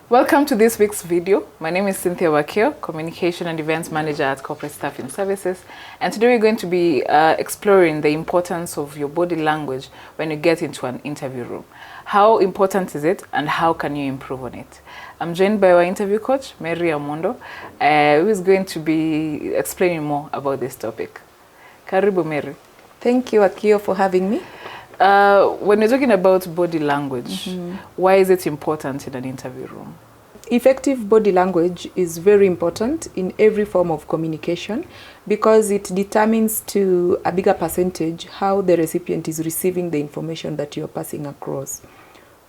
Welcome to this week's video. My name is Cynthia Wakio, Communication and Events Manager at Corporate Staffing Services. And today we're going to be exploring the importance of your body language when you get into an interview room. How important is it and how can you improve on it? I'm joined by our interview coach, Mary Amondo, who is going to be explaining more about this topic. Karibu, Mary. Thank you, Akio, for having me. When you're talking about body language, why is it important in an interview room? Effective body language is very important in every form of communication because it determines to a bigger percentage how the recipient is receiving the information that you're passing across.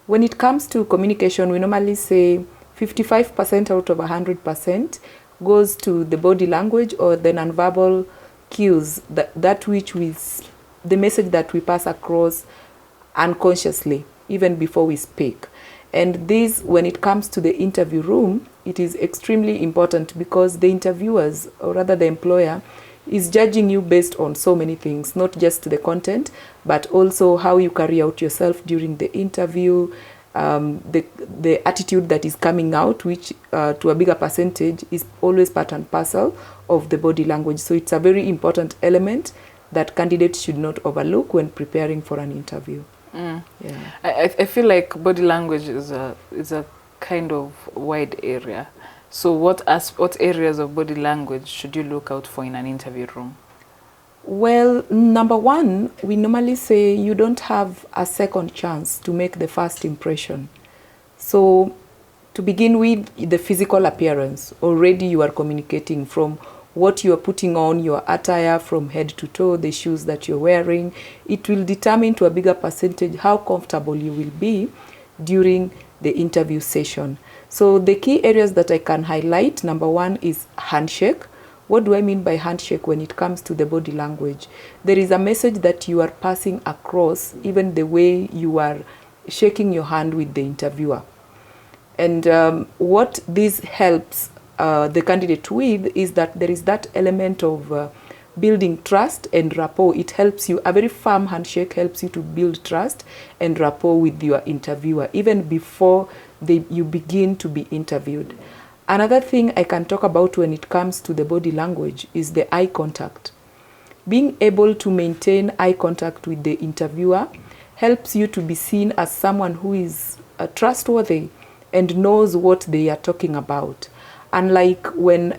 When it comes to communication, we normally say 55% out of 100% goes to the body language or the nonverbal cues, that which we the message that we pass across unconsciously, even before we speak. And this, when it comes to the interview room, it is extremely important because the interviewers, or rather the employer, is judging you based on so many things, not just the content, but also how you carry out yourself during the interview, the attitude that is coming out, which to a bigger percentage is always part and parcel of the body language. So it's a very important element that candidates should not overlook when preparing for an interview. Yeah. I feel like body language is a kind of wide area. So what areas of body language should you look out for in an interview room? Well, number one, we normally say you don't have a second chance to make the first impression. So to begin with, the physical appearance, already you are communicating from what you are putting on, your attire from head to toe, the shoes that you're wearing. It will determine to a bigger percentage how comfortable you will be during the interview session. So the key areas that I can highlight, number one is handshake. What do I mean by handshake when it comes to the body language? There is a message that you are passing across, even the way you are shaking your hand with the interviewer. And what this helps the candidate with is that there is that element of building trust and rapport. It helps you, a very firm handshake helps you to build trust and rapport with your interviewer, even before you begin to be interviewed. Another thing I can talk about when it comes to the body language is the eye contact. Being able to maintain eye contact with the interviewer helps you to be seen as someone who is trustworthy and knows what they are talking about. Unlike when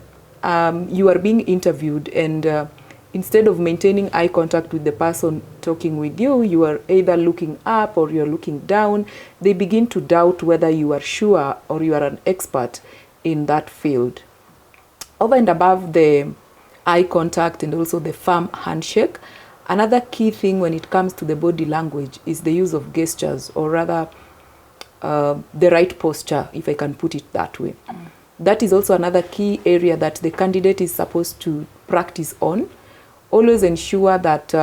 you are being interviewed and instead of maintaining eye contact with the person talking with you, you are either looking up or you're looking down, they begin to doubt whether you are sure or you are an expert in that field. Over and above the eye contact and also the firm handshake, another key thing when it comes to the body language is the use of gestures, or rather the right posture, if I can put it that way. That is also another key area that the candidate is supposed to practice on. Always ensure that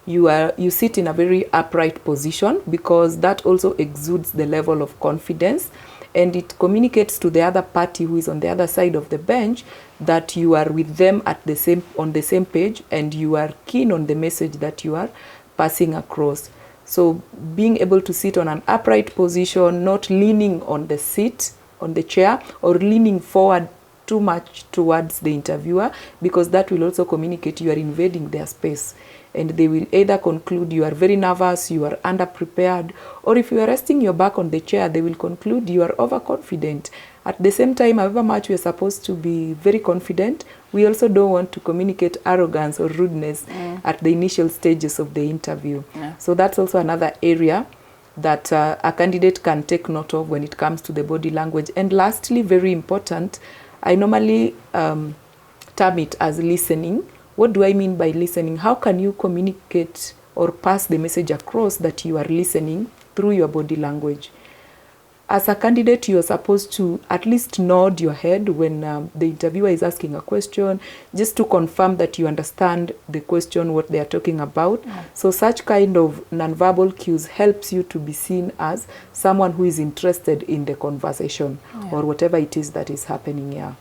you sit in a very upright position, because that also exudes the level of confidence, and it communicates to the other party who is on the other side of the bench that you are with them on the same page and you are keen on the message that you are passing across. So being able to sit on an upright position, not leaning on the seat, on the chair, or leaning forward too much towards the interviewer, because that will also communicate you are invading their space, and they will either conclude you are very nervous, you are underprepared, or if you are resting your back on the chair, they will conclude you are overconfident. At the same time, however much we are supposed to be very confident, we also don't want to communicate arrogance or rudeness at the initial stages of the interview. So that's also another area that a candidate can take note of when it comes to the body language. And lastly, very important, I normally term it as listening. What do I mean by listening? How can you communicate or pass the message across that you are listening through your body language? As a candidate, you are supposed to at least nod your head when the interviewer is asking a question, just to confirm that you understand the question, what they are talking about. So such kind of nonverbal cues helps you to be seen as someone who is interested in the conversation or whatever it is that is happening here.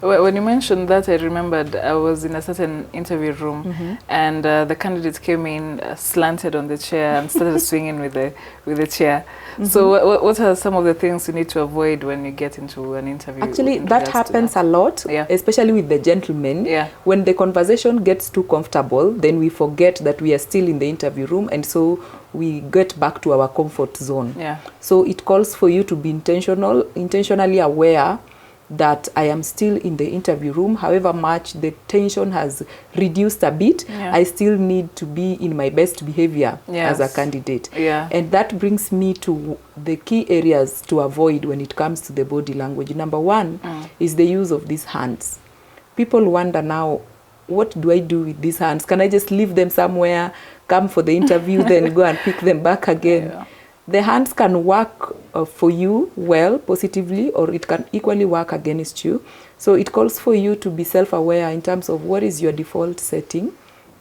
When you mentioned that, I remembered I was in a certain interview room, and the candidates came in slanted on the chair and started swinging with the chair. So what are some of the things you need to avoid when you get into an interview? Actually, that happens a lot, especially with the gentlemen. When the conversation gets too comfortable, then we forget that we are still in the interview room, and so we get back to our comfort zone. So it calls for you to be intentionally aware that I am still in the interview room. However much the tension has reduced a bit, I still need to be in my best behavior as a candidate. And that brings me to the key areas to avoid when it comes to the body language. Number one is the use of these hands. People wonder now, what do I do with these hands? Can I just leave them somewhere, come for the interview, then go and pick them back again? The hands can work for you well, positively, or it can equally work against you. So it calls for you to be self-aware in terms of what is your default setting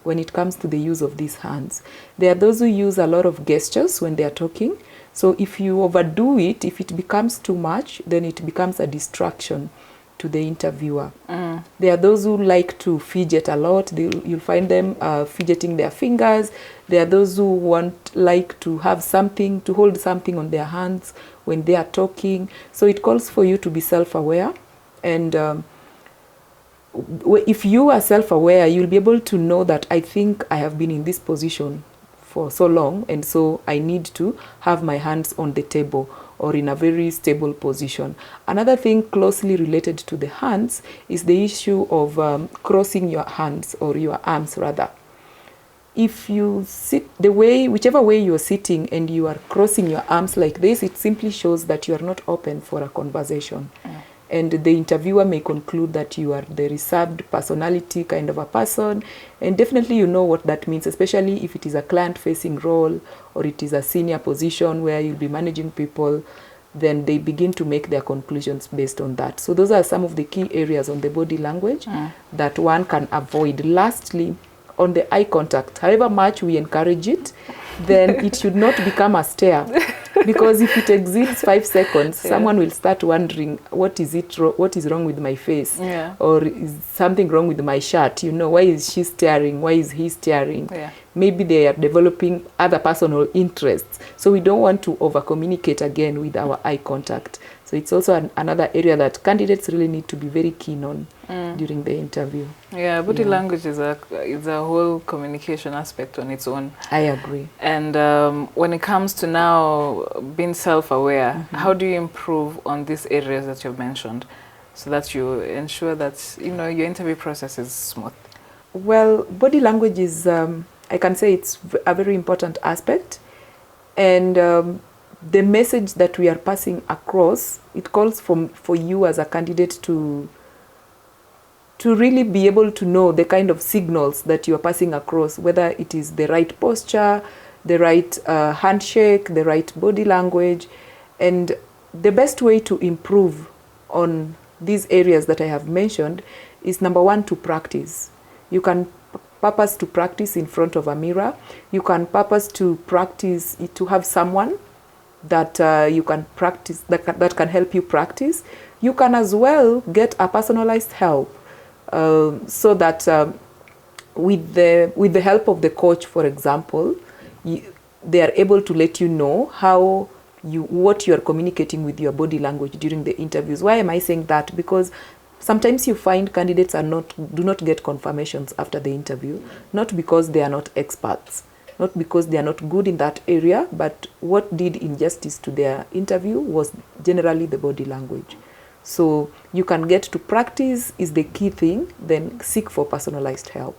when it comes to the use of these hands. There are those who use a lot of gestures when they are talking. So if you overdo it, if it becomes too much, then it becomes a distraction to the interviewer. There are those who like to fidget a lot. You'll find them fidgeting their fingers. There are those who like to have something, to hold something on their hands when they are talking. So it calls for you to be self-aware. And if you are self-aware, you'll be able to know that I think I have been in this position for so long, and so I need to have my hands on the table or in a very stable position. Another thing closely related to the hands is the issue of crossing your hands, or your arms rather. If you sit whichever way you're sitting and you are crossing your arms like this, it simply shows that you are not open for a conversation. And the interviewer may conclude that you are the reserved personality kind of a person. And definitely you know what that means, especially if it is a client-facing role or it is a senior position where you'll be managing people, then they begin to make their conclusions based on that. So those are some of the key areas on the body language that one can avoid. Lastly, on the eye contact, however much we encourage it, then it should not become a stare. Because if it exceeds 5 seconds, someone will start wondering, what is wrong with my face? Or is something wrong with my shirt? You know, why is she staring? Why is he staring? Maybe they are developing other personal interests. So we don't want to over-communicate again with our eye contact. So it's also another area that candidates really need to be very keen on during the interview. Body language is a whole communication aspect on its own. I agree. And when it comes to now being self-aware, how do you improve on these areas that you've mentioned so that you ensure that your interview process is smooth? Well, body language is, I can say it's a very important aspect. And the message that we are passing across, it calls for you as a candidate to really be able to know the kind of signals that you are passing across, whether it is the right posture, the right handshake, the right body language. And the best way to improve on these areas that I have mentioned is, number one, to practice. You can purpose to practice in front of a mirror. You can purpose to practice, to have someone that you can practice, that can help you practice. You can as well get a personalized help, so that with the help of the coach, for example, they are able to let you know what you are communicating with your body language during the interviews. Why am I saying that? Because sometimes you find candidates do not get confirmations after the interview, not because they are not experts, not because they are not good in that area, but what did injustice to their interview was generally the body language. So you can get to practice is the key thing, then seek for personalized help.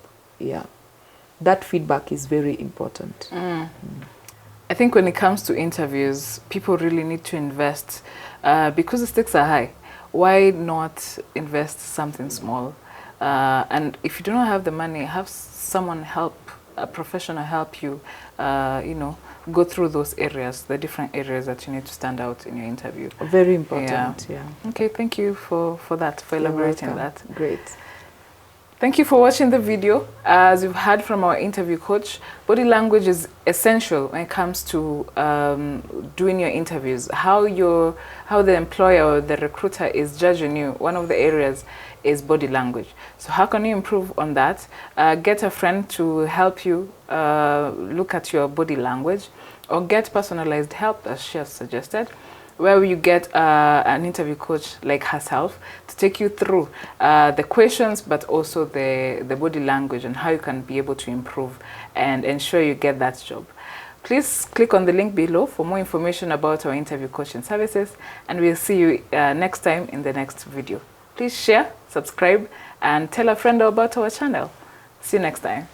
That feedback is very important. I think when it comes to interviews, people really need to invest because the stakes are high. Why not invest something small? And if you do not have the money, have someone a professional help you, go through those areas, the different areas that you need to stand out in your interview. Very important, Okay, thank you for that, for elaborating that. Great. Thank you for watching the video. As you've heard from our interview coach, body language is essential when it comes to doing your interviews. How the employer or the recruiter is judging you, one of the areas is body language. So how can you improve on that? Get a friend to help you look at your body language, or get personalized help, as she has suggested, where you get an interview coach like herself to take you through the questions, but also the body language and how you can be able to improve and ensure you get that job. Please click on the link below for more information about our interview coaching services, and we'll see you next time in the next video. Please share, subscribe, and tell a friend about our channel. See you next time.